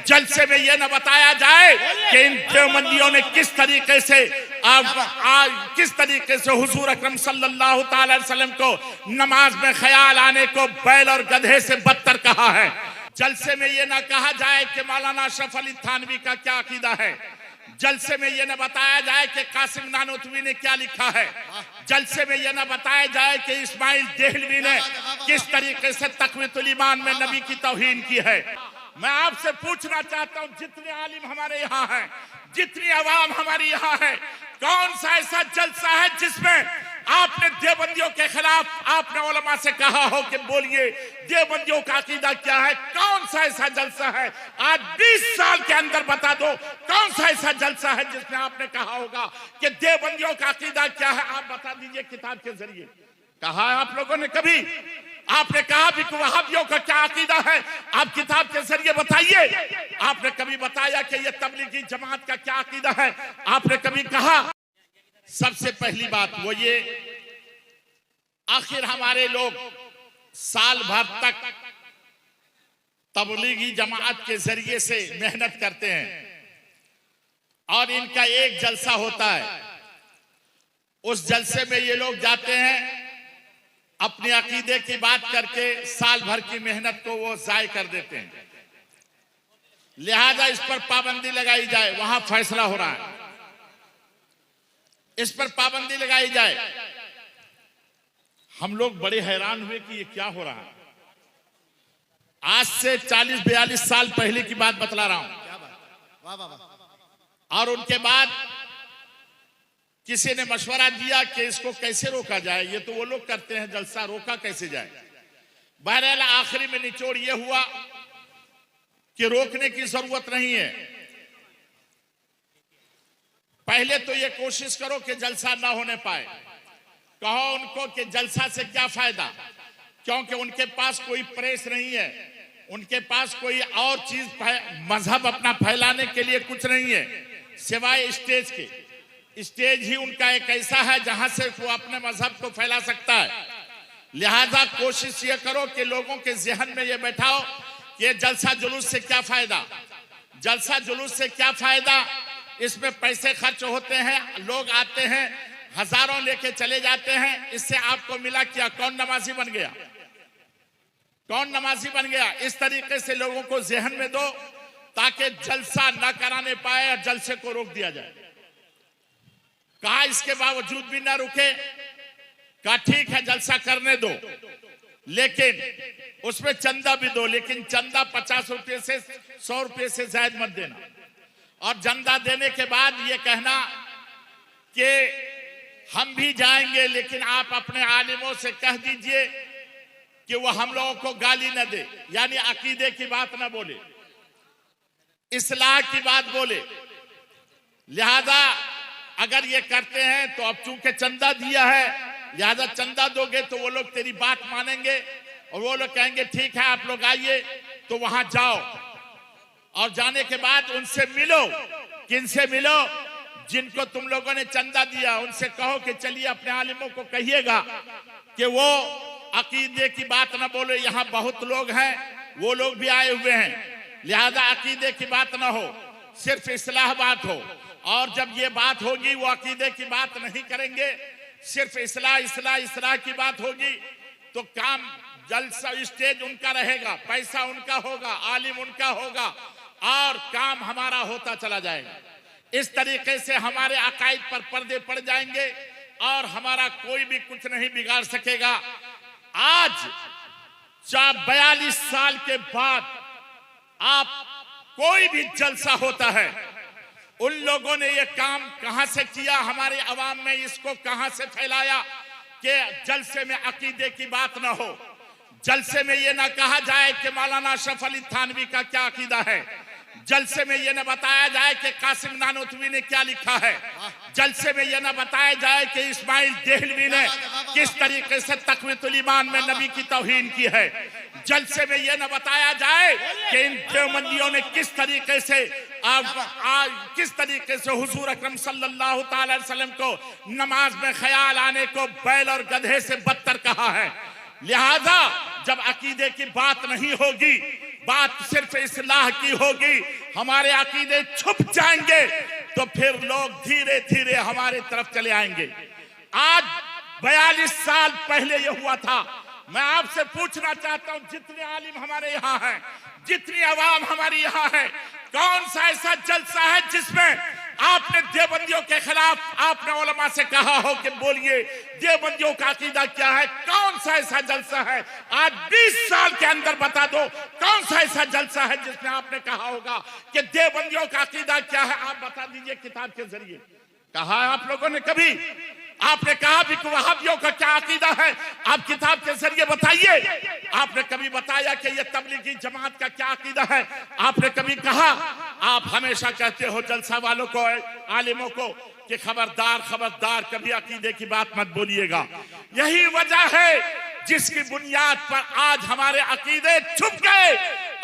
जलसे में ये न बताया जाए कि इन देवबंदियों ने किस तरीके से हुजूर अकरम सल्लल्लाहु अलैहि वसल्लम को नमाज में ख्याल आने को बैल और गधे से बदतर कहा है। जलसे में ये न कहा जाए कि मौलाना अशरफ अली थानवी का क्या अकीदा है। जलसे में ये न बताया जाए कि कासिम नानोतवी ने क्या लिखा है। जलसे में ये न बताया जाए कि इस्माइल देहलवी ने किस तरीके से तक़वीतुल ईमान में नबी की तौहीन की है। मैं आपसे पूछना चाहता हूं, जितने आलिम हमारे यहाँ हैं, जितनी अवाम हमारी यहाँ है, कौन सा ऐसा जलसा है जिसमें आपने देवबंदियों के खिलाफ आपने उलमा से कहा हो कि बोलिए देवबंदियों का अकीदा क्या है? कौन सा ऐसा जलसा है? आज 20 साल के अंदर बता दो कौन सा ऐसा जलसा है जिसमें आपने कहा होगा कि देवबंदियों का अकीदा क्या है? आप बता दीजिए किताब के जरिए। कहा है आप लोगों ने कभी? आपने कहा भी कि वहाबियों का क्या अकीदा है? आप किताब के जरिए बताइए। आपने कभी बताया कि ये तबलीगी जमात का क्या अकीदा है? आपने कभी कहा? सबसे पहली बात वो ये, आखिर हमारे लोग साल भर तक तबलीगी जमात के जरिए से मेहनत करते हैं और इनका एक जलसा होता है। उस जलसे में ये लोग जाते हैं, अपने अकीदे की बात करके साल भर की मेहनत को वो जाय कर देते हैं। लिहाजा इस पर पाबंदी लगाई जाए। वहां फैसला हो रहा है, इस पर पाबंदी लगाई जाए। हम लोग बड़े हैरान हुए कि ये क्या हो रहा है। आज से 40-42 साल पहले की बात बतला रहा हूं। और उनके बाद किसी ने मशवरा दिया कि इसको कैसे रोका जाए। ये तो वो लोग करते हैं जलसा, रोका कैसे जाए। बहरहाल आखिरी में निचोड़ ये हुआ कि रोकने की जरूरत नहीं है। पहले तो ये कोशिश करो कि जलसा ना होने पाए। कहो उनको कि जलसा से क्या फायदा, क्योंकि उनके पास कोई प्रेस नहीं है, उनके पास कोई और चीज मजहब अपना फैलाने के लिए कुछ नहीं है सिवाय स्टेज के। स्टेज ही उनका एक ऐसा है जहां से वो अपने मजहब को फैला सकता है। लिहाजा कोशिश ये करो कि लोगों के जहन में ये बैठाओ कि जलसा जुलूस से क्या फायदा, जलसा जुलूस से क्या फायदा। इसमें पैसे खर्च होते हैं, लोग आते हैं, हजारों लेके चले जाते हैं। इससे आपको मिला क्या? कौन नमाजी बन गया? कौन नमाजी बन गया? इस तरीके से लोगों को जहन में दो ताकि जलसा न कराने पाए और जलसे को रोक दिया जाए। कहा इसके बावजूद भी ना रुके। कहा ठीक है जलसा करने दो, लेकिन उसमें चंदा भी दो, लेकिन चंदा 50 रुपये से 100 रुपये से ज्यादा मत देना। और चंदा देने के बाद ये कहना कि हम भी जाएंगे, लेकिन आप अपने आलिमों से कह दीजिए कि वो हम लोगों को गाली न दे, यानी अकीदे की बात ना बोले, इस्लाह की बात बोले। लिहाजा अगर ये करते हैं तो अब चूंकि चंदा दिया है, लिहाजा चंदा दोगे तो वो लोग तेरी बात मानेंगे और वो लोग कहेंगे ठीक है आप लोग आइए। तो वहां जाओ और जाने के बाद उनसे मिलो। किनसे मिलो? जिनको तुम लोगों ने चंदा दिया उनसे कहो कि चलिए अपने आलिमों को कहिएगा कि वो अकीदे की बात ना बोले। यहाँ बहुत लोग हैं, वो लोग भी आए हुए हैं, लिहाजा अकीदे की बात ना हो, सिर्फ इस्लाह बात हो। और जब ये बात होगी वो अकीदे की बात नहीं करेंगे, सिर्फ इस्लाह इस्लाह इस्लाह की बात होगी, तो काम जलसा स्टेज उनका रहेगा, पैसा उनका होगा, आलिम उनका होगा और काम हमारा होता चला जाएगा। इस तरीके से हमारे अकायद पर पर्दे पड़ जाएंगे और हमारा कोई भी कुछ नहीं बिगाड़ सकेगा। आज 42 साल के बाद आप कोई भी जलसा होता है, उन लोगों ने ये काम कहां से किया, हमारे अवाम में इसको कहां से फैलाया कि जलसे में अकीदे की बात ना हो। जलसे में ये ना कहा जाए कि मौलाना अशरफ अली थानवी का क्या अकीदा है। जलसे में ये न बताया जाए कि कासिम नानोतवी ने क्या लिखा है। जलसे में ये न बताया जाए कि इस्माइल देहलवी ने किस तरीके से तक़वीतुल ईमान में नबी की तौहीन की है। जलसे में ये न बताया जाए कि इन देवबंदियों ने किस तरीके से हुजूर अकरम सल्लल्लाहु अलैहि वसल्लम को नमाज में ख्याल आने को बैल और गधे से बदतर कहा है। लिहाजा जब अकीदे की बात नहीं होगी, बात सिर्फ इस्लाह की होगी, हमारे अकीदे छुप जाएंगे, तो फिर लोग धीरे धीरे हमारे तरफ चले आएंगे। आज 42 साल पहले ये हुआ था। मैं आपसे पूछना चाहता हूं, जितने आलिम हमारे यहाँ हैं, जितनी आवाम हमारी यहाँ है, कौन सा ऐसा जलसा है जिसमें आपने देवबंदियों के खिलाफ आपने उलमा से कहा हो कि बोलिए देवबंदियों का अकीदा क्या है? कौन सा ऐसा जलसा है? आज 20 साल के अंदर बता दो कौन सा ऐसा जलसा है जिसमें आपने कहा होगा कि देवबंदियों का अकीदा क्या है? आप बता दीजिए किताब के जरिए। कहा है आप लोगों ने कभी? आपने कहा भी कि वहाबियों का क्या अकीदा है? आप किताब के जरिए बताइए। आपने कभी बताया कि ये तबलीगी जमात का क्या अकीदा है? आपने कभी कहा? आप हमेशा कहते हो जलसा वालों को, आलिमों को, कि खबरदार खबरदार, कभी अकीदे की बात मत बोलिएगा। यही वजह है जिसकी बुनियाद पर आज हमारे अकीदे छुप गए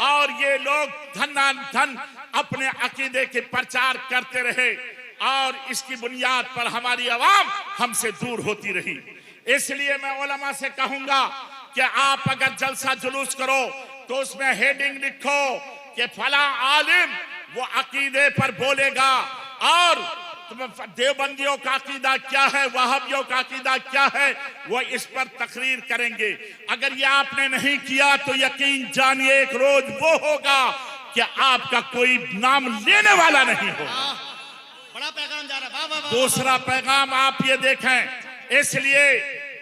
और ये लोग धन अपने अकीदे के प्रचार करते रहे और इसकी बुनियाद पर हमारी आवाम हमसे दूर होती रही। इसलिए मैं उलमा से कहूंगा कि आप अगर जलसा जुलूस करो तो उसमें हेडिंग लिखो कि फला आलिम वो अकीदे पर बोलेगा और देवबंदियों का अकीदा क्या है, वहाबियों का अकीदा क्या है, वो इस पर तकरीर करेंगे। अगर ये आपने नहीं किया तो यकीन जानिए एक रोज वो होगा कि आपका कोई नाम लेने वाला नहीं होगा। बड़ा पैगाम जा रहा है। दूसरा पैगाम आप ये देखें, इसलिए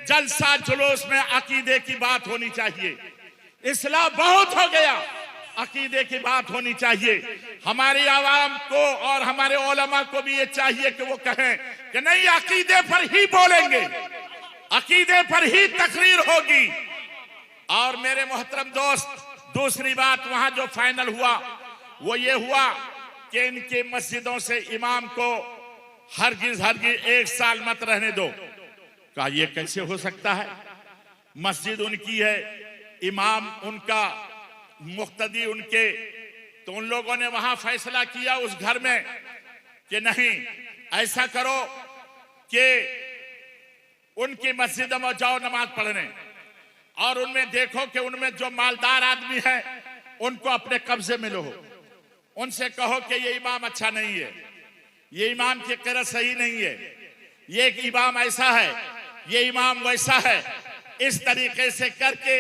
जलसा जुलूस में अकीदे की बात होनी चाहिए। इस्लाह बहुत हो गया, अकीदे की बात होनी चाहिए। हमारी आवाम को और हमारे उलमा को भी ये चाहिए कि वो कहें कि नहीं, अकीदे पर ही बोलेंगे, अकीदे पर ही तकरीर होगी। और मेरे मोहतरम दोस्त, दूसरी बात वहां जो फाइनल हुआ वो ये हुआ कि इनके मस्जिदों से इमाम को हरगिज हरगिज 1 साल मत रहने दो। कहा ये कैसे हो सकता है? मस्जिद उनकी है, इमाम उनका, मुक्तदी उनके, तो उन लोगों ने वहां फैसला किया उस घर में कि नहीं, ऐसा करो कि उनकी मस्जिद में जाओ नमाज पढ़ने और उनमें देखो कि उनमें जो मालदार आदमी है उनको अपने कब्जे में लो। उनसे कहो कि ये इमाम अच्छा नहीं है, ये इमाम की क़िरात सही नहीं है, ये एक इमाम ऐसा है, ये इमाम वैसा है। इस तरीके से करके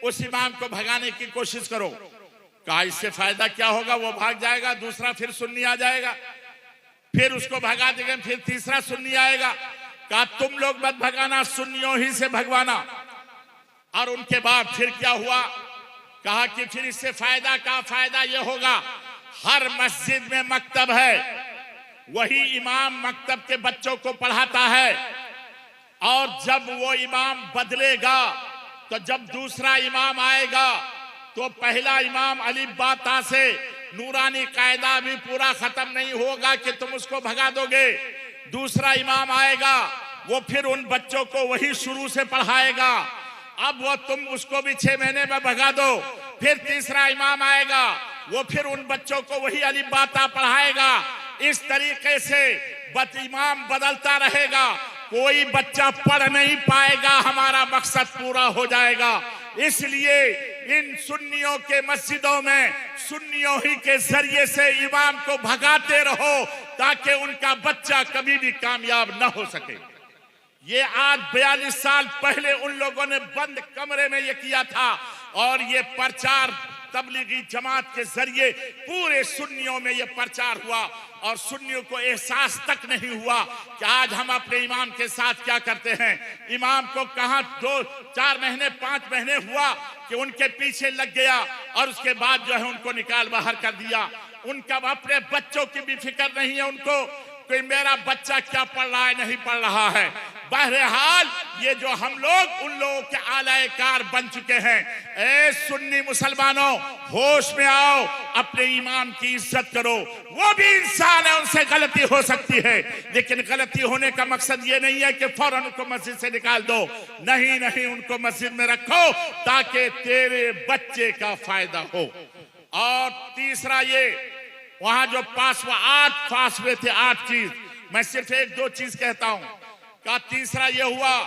उस इमाम को भगाने की कोशिश करो। कहा इससे फायदा क्या होगा? वो भाग जाएगा, दूसरा फिर सुन्नी आ जाएगा, फिर उसको भगा देंगे, फिर तीसरा सुन्नी आएगा। कहा तुम लोग मत भगाना, सुन्नियों ही से भगवाना। और उनके बाद फिर क्या हुआ? कहा कि फिर इससे फायदा का फायदा ये होगा, हर मस्जिद में मकतब है, वही इमाम मकतब के बच्चों को पढ़ाता है और जब वो इमाम बदलेगा तो जब दूसरा इमाम आएगा तो पहला इमाम अलिफ बा ता से नूरानी कायदा भी पूरा खत्म नहीं होगा कि तुम उसको भगा दोगे। दूसरा इमाम आएगा, वो फिर उन बच्चों को वही शुरू से पढ़ाएगा। अब वो तुम उसको भी 6 महीने में भगा दो। फिर तीसरा इमाम आएगा, वो फिर उन बच्चों को वही अलिफ बा ता पढ़ाएगा। इस तरीके से इमाम बदलता रहेगा, कोई बच्चा पढ़ नहीं पाएगा, हमारा मकसद पूरा हो जाएगा। इसलिए इन सुन्नियों के मस्जिदों में सुन्नियों ही के जरिए से इमाम को भगाते रहो ताकि उनका बच्चा कभी भी कामयाब न हो सके। ये आज 42 साल पहले उन लोगों ने बंद कमरे में ये किया था और ये प्रचार तबलीगी जमात के जरिए पूरे सुन्नियों में ये प्रचार हुआ और सुन्नियों को एहसास तक नहीं हुआ कि आज हम अपने इमाम के साथ क्या करते हैं। इमाम को कहां 2-4 महीने 5 महीने हुआ कि उनके पीछे लग गया और उसके बाद जो है उनको निकाल बाहर कर दिया। उनका अपने बच्चों की भी फिक्र नहीं है उनको कि मेरा बच्चा क्या पढ़ रहा है नहीं पढ़ रहा है। बहरहाल ये जो हम लोग उन लोगों के आलाएकार बन चुके हैं। ए सुन्नी मुसलमानों, होश में आओ, अपने इमाम की इज्जत करो। वो भी इंसान है, उनसे गलती हो सकती है, लेकिन गलती होने का मकसद ये नहीं है कि फौरन उनको मस्जिद से निकाल दो। नहीं नहीं, उनको मस्जिद में रखो ताकि तेरे बच्चे का फायदा हो। और तीसरा ये वहां जो 8 फासवे थे, 8 चीज, मैं सिर्फ 1-2 चीज कहता हूं। का तीसरा ये हुआ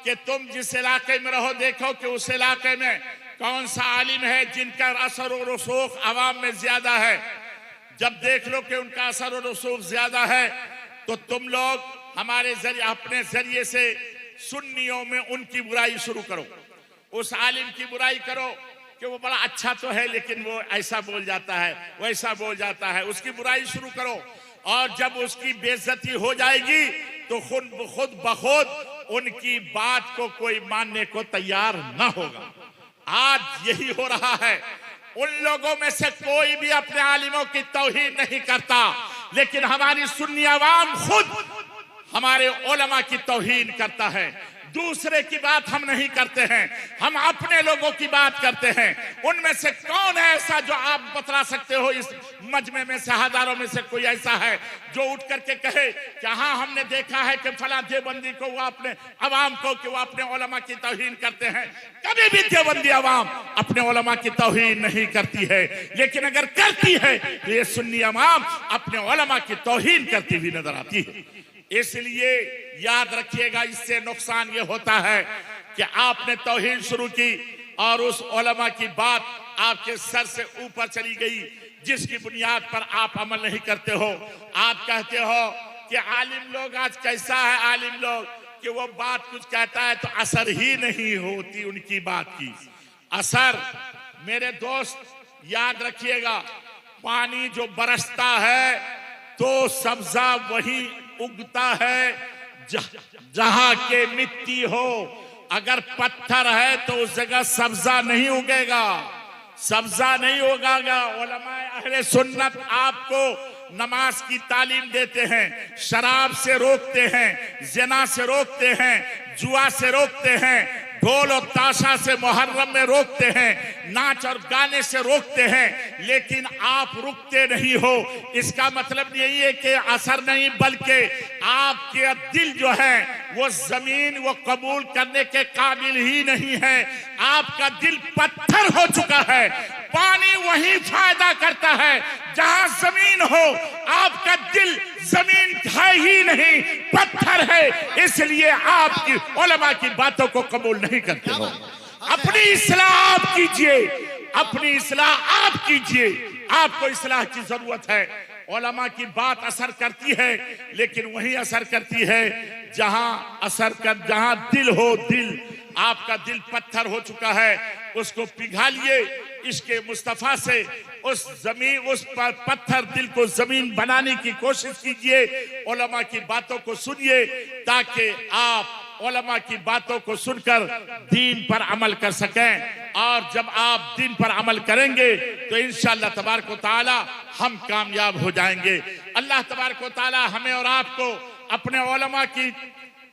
कि तुम जिस इलाके में रहो देखो कि उस इलाके में कौन सा आलिम है जिनका असर और रसूख आवाम में ज्यादा है? जब देख लो कि उनका असर और रसूख ज्यादा है तो तुम लोग हमारे जरिए अपने जरिए से सुन्नियों में उनकी बुराई शुरू करो, उस आलिम की बुराई करो कि वो बड़ा अच्छा तो है लेकिन वो ऐसा बोल जाता है, वैसा बोल जाता है, उसकी बुराई शुरू करो। और जब उसकी बेइज्जती हो जाएगी तो खुद बखुद उनकी बात को कोई मानने को तैयार ना होगा। आज यही हो रहा है। उन लोगों में से कोई भी अपने आलिमों की तौहीन नहीं करता, लेकिन हमारी सुन्नी अवाम खुद हमारे उलमा की तौहीन करता है। दूसरे की बात हम नहीं करते हैं, हम अपने लोगों की बात करते हैं। उनमें से कौन है ऐसा जो आप बतला सकते हो इस मजमे में से हजारों में से कोई ऐसा है जो उठ करके कहे कि हाँ हमने देखा है कि फला देवबंदी को वो अपने अवाम को कि वो अपने उलमा की तौहीन करते हैं? कभी भी देवबंदी अवाम अपने उलमा की तौहीन नहीं करती है, लेकिन अगर करती है तो ये सुन्नी अवाम अपने उलमा की तौहीन करती हुई नजर आती है। इसलिए याद रखिएगा, इससे नुकसान ये होता है कि आपने तौहीन शुरू की और उस उलमा की बात आपके सर से ऊपर चली गई, जिसकी बुनियाद पर आप अमल नहीं करते हो। आप कहते हो कि आलिम लोग आज कैसा है, आलिम लोग कि वो बात कुछ कहता है तो असर ही नहीं होती उनकी बात की। असर मेरे दोस्त याद रखिएगा, पानी जो बरसता है तो सब्जा वही उगता है जहां के मिट्टी हो। अगर पत्थर है तो उस जगह सब्जा नहीं उगेगा, सब्जा नहीं उगागा। उलमाए अहले सुन्नत आपको नमाज की तालीम देते हैं, शराब से रोकते हैं, ज़िना से रोकते हैं, जुआ से रोकते हैं, ढोल और ताशा से मुहर्रम में रोकते हैं, नाच और गाने से रोकते हैं, लेकिन आप रुकते नहीं हो। इसका मतलब यही है कि असर नहीं, बल्कि आपके दिल जो है वो जमीन वो कबूल करने के काबिल ही नहीं है। आपका दिल पत्थर हो चुका है। पानी वही फायदा करता है जहां जमीन हो, आपका दिल जमीन है ही नहीं, पत्थर है। इसलिए आपकी उलमा की बातों को कबूल नहीं करते हो। अपनी इस्लाह आप कीजिए, अपनी इस्लाह आप कीजिए। आपको इस्लाह की जरूरत है। उलमा की बात असर करती है, लेकिन वही असर करती है जहां दिल हो। दिल आपका दिल पत्थर हो चुका है, उसको पिघालिए इसके मुस्तफा से, उस पत्थर दिल को जमीन बनाने की कोशिश कीजिए। उलमा की बातों को सुनिए ताकि आप उलमा की बातों को सुनकर दीन पर अमल कर सकें। और जब आप दीन पर अमल करेंगे तो इंशाअल्लाह तबारक व तआला हम कामयाब हो जाएंगे। अल्लाह तबारक व तआला हमें और आपको अपने उलमा की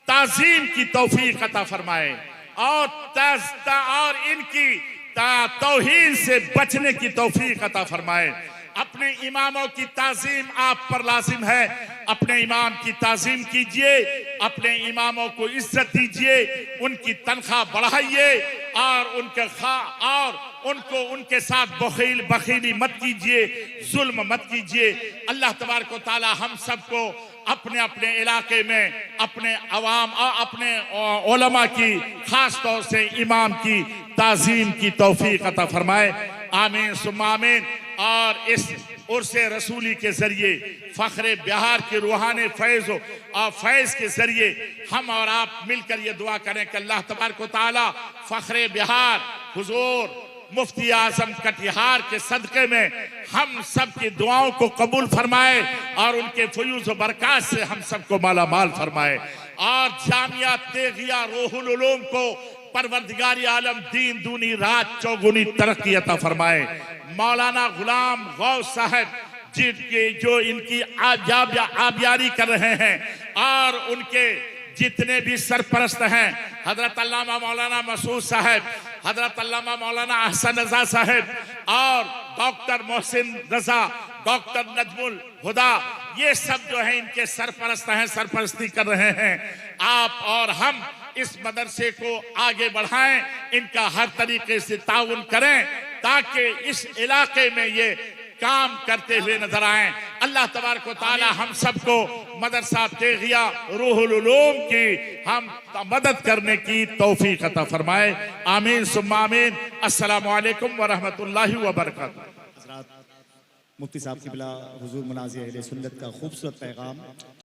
ताज़ीम की तौफीक अता फरमाए और इनकी तौहीन से बचने की तौफीक अता फरमाए। अपने इमामों की ताज़ीम आप पर लाजिम है। अपने इमाम की ताज़ीम कीजिए, अपने इमामों को इज्जत दीजिए, उनकी तनख्वाह बढ़ाइए और उनको उनके साथ बखीली मत कीजिए, जुल्म मत कीजिए। अल्लाह तबारक व तआला हम सबको अपने अपने इलाके में अपने अवाम और अपने उलमा की खास तौर से इमाम की ताज़ीम की तौफीक अता फरमाए। आमीन सुम्मा आमीन। और इस उर्से रसूली के जरिए फख्रे बिहार के रूहानी फैज़ और फैज़ के जरिए हम और आप मिलकर ये दुआ करें कि अल्लाह तबारक व तआला फख्रे बिहार हुजूर मुफ्ती आजम कटिहार के सदक़े में हम सब की दुआओं को कबूल फरमाए और उनके फयूज़ व बरक़ात से हम सबको माला माल फरमाए। और जामिया तेगिया रूहुल उलूम को परवरदिगारी आलम दीन दूनी रात चौगुनी तरक्की अता फरमाए। मौलाना गुलाम गौस साहब जो इनकी आबियारी कर रहे हैं और उनके जितने भी सरपरस्त हैं, हजरत अल्लामा मौलाना मसूद साहब, हजरत अल्लामा मौलाना अहसन रजा साहब और डॉक्टर मोहसिन रजा, डॉक्टर नजमुल हुदा, ये सब जो है इनके सरपरस्त हैं, सरपरस्ती कर रहे हैं। आप और हम इस मदरसे को आगे बढ़ाएं, इनका हर तरीके से ताउन करें ताकि इस इलाके में ये काम करते हुए नजर आए। अल्लाह तबारक व तआला हम सबको मदरसा तेगिया रूहुल उलूम की हम मदद करने की तौफीक अता फरमाए। आमीन सुम्मा आमीन। अस्सलामु अलैकुम व रहमतुल्लाहि व बरकातुहू। मुफ्ती साहब की बिला हुजूर मुनाज़िर अहले सुन्नत का खूबसूरत पैगाम।